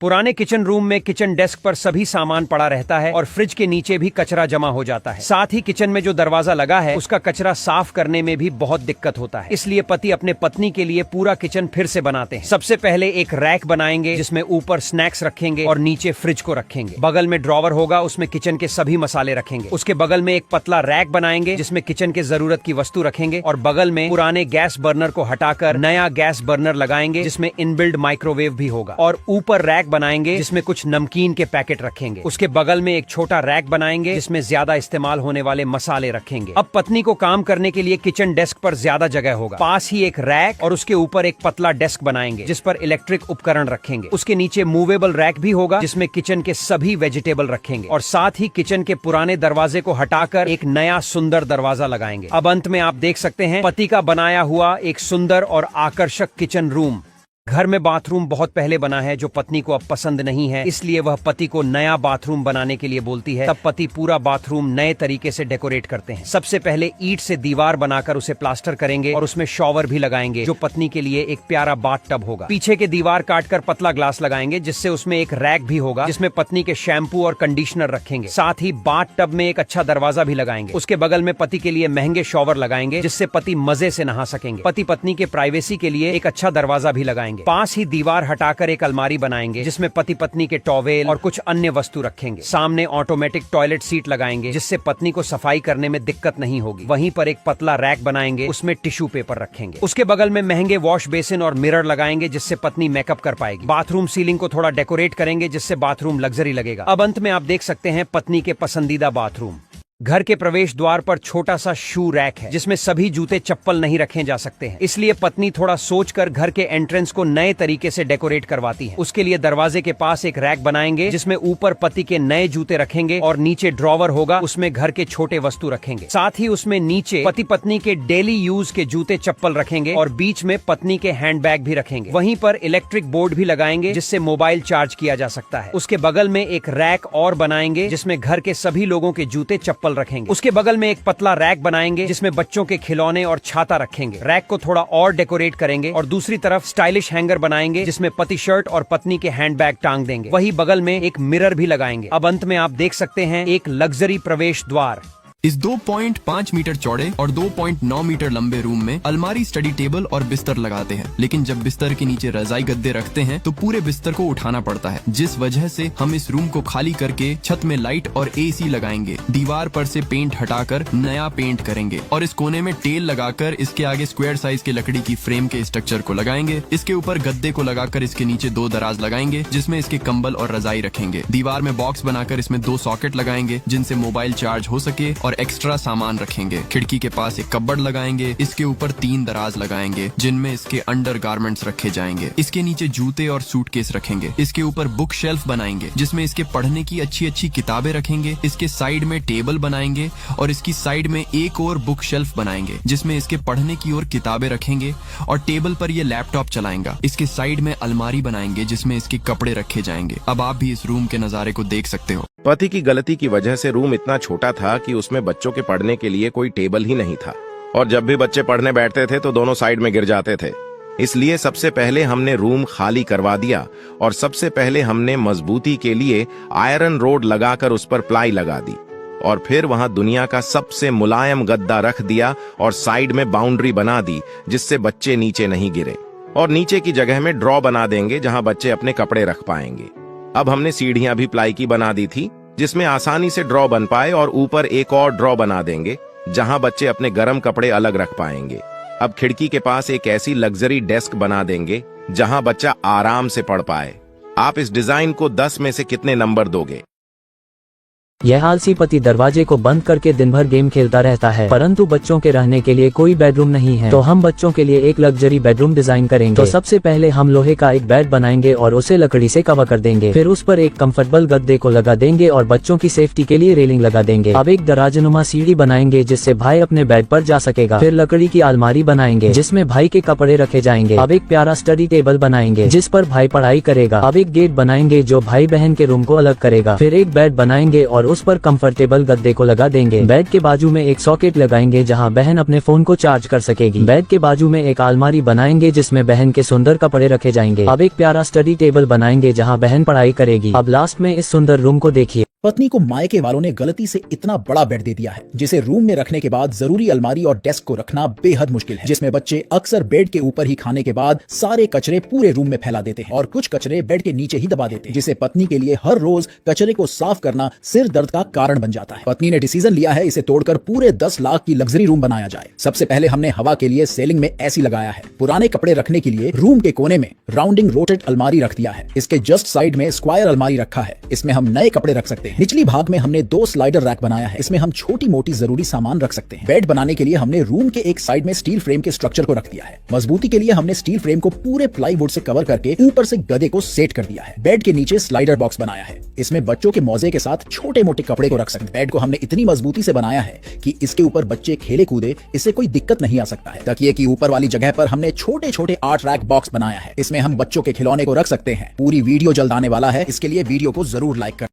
पुराने kitchen room में kitchen desk पर सभी सामान पड़ा रहता है और फ्रिज के नीचे भी कचरा जमा हो जाता है। साथ ही किचन में जो दरवाजा लगा है उसका कचरा साफ करने में भी बहुत दिक्कत होता है। इसलिए पति अपने पत्नी के लिए पूरा किचन फिर से बनाते हैं। सबसे पहले एक रैक बनाएंगे जिसमें ऊपर स्नैक्स रखेंगे और नीचे फ्रिज को रखेंगे। बगल में ड्रॉवर होगा, उसमें किचन के सभी मसाले रखेंगे। उसके बगल में एक पतला रैक बनाएंगे जिसमें किचन के जरूरत की वस्तु रखेंगे और बगल में पुराने गैस बर्नर को हटाकर नया गैस बर्नर लगाएंगे जिसमें इनबिल्ड माइक्रोवेव भी होगा। और ऊपर रैक बनाएंगे जिसमें कुछ नमकीन के पैकेट रखेंगे। उसके बगल में एक छोटा रैक बनाएंगे जिसमें ज्यादा इस्तेमाल होने वाले मसाले रखेंगे। अब पत्नी को काम करने के लिए किचन डेस्क पर ज्यादा जगह होगा। पास ही एक रैक और उसके ऊपर एक पतला डेस्क बनाएंगे जिस पर इलेक्ट्रिक उपकरण रखेंगे। उसके नीचे मूवेबल रैक भी होगा जिसमें किचन के सभी वेजिटेबल रखेंगे और साथ ही किचन के पुराने दरवाजे को हटाकर एक नया सुंदर दरवाजा लगाएंगे। अब अंत में आप देख सकते हैं पति का बनाया हुआ एक सुंदर और आकर्षक किचन रूम। घर में बाथरूम बहुत पहले बना है जो पत्नी को अब पसंद नहीं है, इसलिए वह पति को नया बाथरूम बनाने के लिए बोलती है। तब पति पूरा बाथरूम नए तरीके से डेकोरेट करते हैं। सबसे पहले ईंट से दीवार बनाकर उसे प्लास्टर करेंगे और उसमें शॉवर भी लगाएंगे जो पत्नी के लिए एक प्यारा बाथ टब होगा। पीछे के दीवार काटकर पतला ग्लास लगाएंगे जिससे उसमें एक रैक भी होगा जिसमें पत्नी के शैम्पू और कंडीशनर रखेंगे। साथ ही बाथ टब में एक अच्छा दरवाजा भी लगाएंगे। उसके बगल में पति के लिए महंगे शॉवर लगाएंगे जिससे पति मजे से नहा सकेंगे। पति पत्नी के प्राइवेसी के लिए एक अच्छा दरवाजा भी लगाएंगे। पास ही दीवार हटाकर एक अलमारी बनाएंगे जिसमें पति पत्नी के टॉवेल और कुछ अन्य वस्तु रखेंगे। सामने ऑटोमेटिक टॉयलेट सीट लगाएंगे जिससे पत्नी को सफाई करने में दिक्कत नहीं होगी। वहीं पर एक पतला रैक बनाएंगे, उसमें टिश्यू पेपर रखेंगे। उसके बगल में महंगे वॉश बेसिन और मिरर लगाएंगे जिससे पत्नी मेकअप कर पाएगी। बाथरूम सीलिंग को थोड़ा डेकोरेट करेंगे जिससे बाथरूम लग्जरी लगेगा। अब अंत में आप देख सकते हैं पत्नी के पसंदीदा बाथरूम। घर के प्रवेश द्वार पर छोटा सा शू रैक है जिसमें सभी जूते चप्पल नहीं रखे जा सकते हैं, इसलिए पत्नी थोड़ा सोचकर घर के एंट्रेंस को नए तरीके से डेकोरेट करवाती है। उसके लिए दरवाजे के पास एक रैक बनाएंगे जिसमें ऊपर पति के नए जूते रखेंगे और नीचे ड्रॉवर होगा, उसमें घर के छोटे वस्तु रखेंगे। साथ ही उसमें नीचे पति पत्नी के डेली यूज के जूते चप्पल रखेंगे और बीच में पत्नी के हैंडबैग भी रखेंगे। वहीं पर इलेक्ट्रिक बोर्ड भी लगाएंगे जिससे मोबाइल चार्ज किया जा सकता है। उसके बगल में एक रैक और बनाएंगे जिसमें घर के सभी लोगों के जूते चप्पल रखेंगे। उसके बगल में एक पतला रैक बनाएंगे जिसमें बच्चों के खिलौने और छाता रखेंगे। रैक को थोड़ा और डेकोरेट करेंगे और दूसरी तरफ स्टाइलिश हैंगर बनाएंगे जिसमें पति शर्ट और पत्नी के हैंडबैग टांग देंगे। वही बगल में एक मिरर भी लगाएंगे। अब अंत में आप देख सकते हैं एक लग्जरी प्रवेश द्वार। इस 2.5 मीटर चौड़े और 2.9 मीटर लंबे रूम में अलमारी, स्टडी टेबल और बिस्तर लगाते हैं, लेकिन जब बिस्तर के नीचे रजाई गद्दे रखते हैं तो पूरे बिस्तर को उठाना पड़ता है, जिस वजह से हम इस रूम को खाली करके छत में लाइट और एसी लगाएंगे। दीवार पर से पेंट हटाकर नया पेंट करेंगे और इस कोने में टेल लगाकर इसके आगे स्क्वायर साइज के लकड़ी की फ्रेम के स्ट्रक्चर को लगाएंगे। इसके ऊपर गद्दे को लगाकर इसके नीचे 2 दराज लगाएंगे जिसमें इसके कंबल और रजाई रखेंगे। दीवार में बॉक्स बनाकर इसमें 2 सॉकेट लगाएंगे जिनसे मोबाइल चार्ज हो सके और एक्स्ट्रा सामान रखेंगे। खिड़की के पास एक कबर्ड लगाएंगे। इसके ऊपर 3 दराज लगाएंगे जिनमें इसके अंडर गारमेंट्स रखे जाएंगे। इसके नीचे जूते और सूटकेस रखेंगे। इसके ऊपर बुक शेल्फ बनाएंगे जिसमें इसके पढ़ने की अच्छी अच्छी किताबें रखेंगे। इसके साइड में टेबल बनाएंगे और इसकी साइड में एक और बुक शेल्फ बनाएंगे जिसमें इसके पढ़ने की और किताबें रखेंगे और टेबल पर ये लैपटॉप चलाएंगा। इसके साइड में अलमारी बनाएंगे जिसमें इसके कपड़े रखे जाएंगे। अब आप भी इस रूम के नजारे को देख सकते हो। पति की गलती की वजह से रूम इतना छोटा था कि उसमें बच्चों के पढ़ने के लिए कोई टेबल ही नहीं था और जब भी बच्चे पढ़ने बैठते थे तो दोनों साइड में गिर जाते थे। इसलिए सबसे पहले हमने रूम खाली करवा दिया और सबसे पहले हमने मजबूती के लिए आयरन रोड लगाकर उस पर प्लाई लगा दी और फिर वहां दुनिया का सबसे मुलायम गद्दा रख दिया और साइड में बाउंड्री बना दी जिससे बच्चे नीचे नहीं गिरे। और नीचे की जगह में ड्रॉ बना देंगे जहां बच्चे अपने कपड़े रख पाएंगे। अब हमने सीढ़ियां भी प्लाई की बना दी थी जिसमें आसानी से ड्रॉ बन पाए और ऊपर एक और ड्रॉ बना देंगे जहां बच्चे अपने गर्म कपड़े अलग रख पाएंगे। अब खिड़की के पास एक ऐसी लग्जरी डेस्क बना देंगे जहां बच्चा आराम से पढ़ पाए। आप इस डिजाइन को 10 में से कितने नंबर दोगे? यह आलसी पति दरवाजे को बंद करके दिन भर गेम खेलता रहता है, परंतु बच्चों के रहने के लिए कोई बेडरूम नहीं है। तो हम बच्चों के लिए एक लग्जरी बेडरूम डिजाइन करेंगे। तो सबसे पहले हम लोहे का एक बेड बनाएंगे और उसे लकड़ी से कवर कर देंगे। फिर उस पर एक कंफर्टेबल गद्दे को लगा देंगे और बच्चों की सेफ्टी के लिए रेलिंग लगा देंगे। अब एक दराजनुमा सीढ़ी बनाएंगे जिससे भाई अपने बेड पर जा सकेगा। फिर लकड़ी की अलमारी बनाएंगे जिसमें भाई के कपड़े रखे जाएंगे। अब एक प्यारा स्टडी टेबल बनाएंगे जिस पर भाई पढ़ाई करेगा। अब एक गेट बनाएंगे जो भाई बहन के रूम को अलग करेगा। फिर एक बेड बनाएंगे और उस पर कंफर्टेबल गद्दे को लगा देंगे। बेड के बाजू में एक सॉकेट लगाएंगे जहां बहन अपने फोन को चार्ज कर सकेगी। बेड के बाजू में एक अलमारी बनाएंगे जिसमें बहन के सुंदर कपड़े रखे जाएंगे। अब एक प्यारा स्टडी टेबल बनाएंगे जहां बहन पढ़ाई करेगी। अब लास्ट में इस सुंदर रूम को देखिए। पत्नी को मायके वालों ने गलती से इतना बड़ा बेड दे दिया है जिसे रूम में रखने के बाद जरूरी अलमारी और डेस्क को रखना बेहद मुश्किल है, जिसमें बच्चे अक्सर बेड के ऊपर ही खाने के बाद सारे कचरे पूरे रूम में फैला देते हैं और कुछ कचरे बेड के नीचे ही दबा देते हैं, जिसे पत्नी के लिए हर रोज कचरे को साफ करना सिर दर्द का कारण बन जाता है। पत्नी ने डिसीजन लिया है इसे तोड़कर पूरे 10 लाख की लग्जरी रूम बनाया जाए। सबसे पहले हमने हवा के लिए सेलिंग में एसी लगाया है। पुराने कपड़े रखने के लिए रूम के कोने में राउंडिंग रोटेट अलमारी रख दिया है। इसके जस्ट साइड में स्क्वायर अलमारी रखा है, इसमें हम नए कपड़े रख सकते हैं। निचली भाग में हमने 2 स्लाइडर रैक बनाया है, इसमें हम छोटी मोटी जरूरी सामान रख सकते हैं। बेड बनाने के लिए हमने रूम के एक साइड में स्टील फ्रेम के स्ट्रक्चर को रख दिया है। मजबूती के लिए हमने स्टील फ्रेम को पूरे प्लाईवुड से कवर करके ऊपर से गदे को सेट कर दिया है। बेड के नीचे स्लाइडर बॉक्स बनाया है, इसमें बच्चों के मौजे के साथ छोटे मोटे कपड़े को रख सकते हैं। बेड को हमने इतनी मजबूती से बनाया है कि इसके ऊपर बच्चे खेले कूदे, इससे कोई दिक्कत नहीं आ सकता है। तकिए की ऊपर वाली जगह पर हमने छोटे छोटे 8 रैक बॉक्स बनाया है, इसमें हम बच्चों के खिलौने को रख सकते हैं। पूरी वीडियो जल्द आने वाला है, इसके लिए वीडियो को जरूर लाइक कर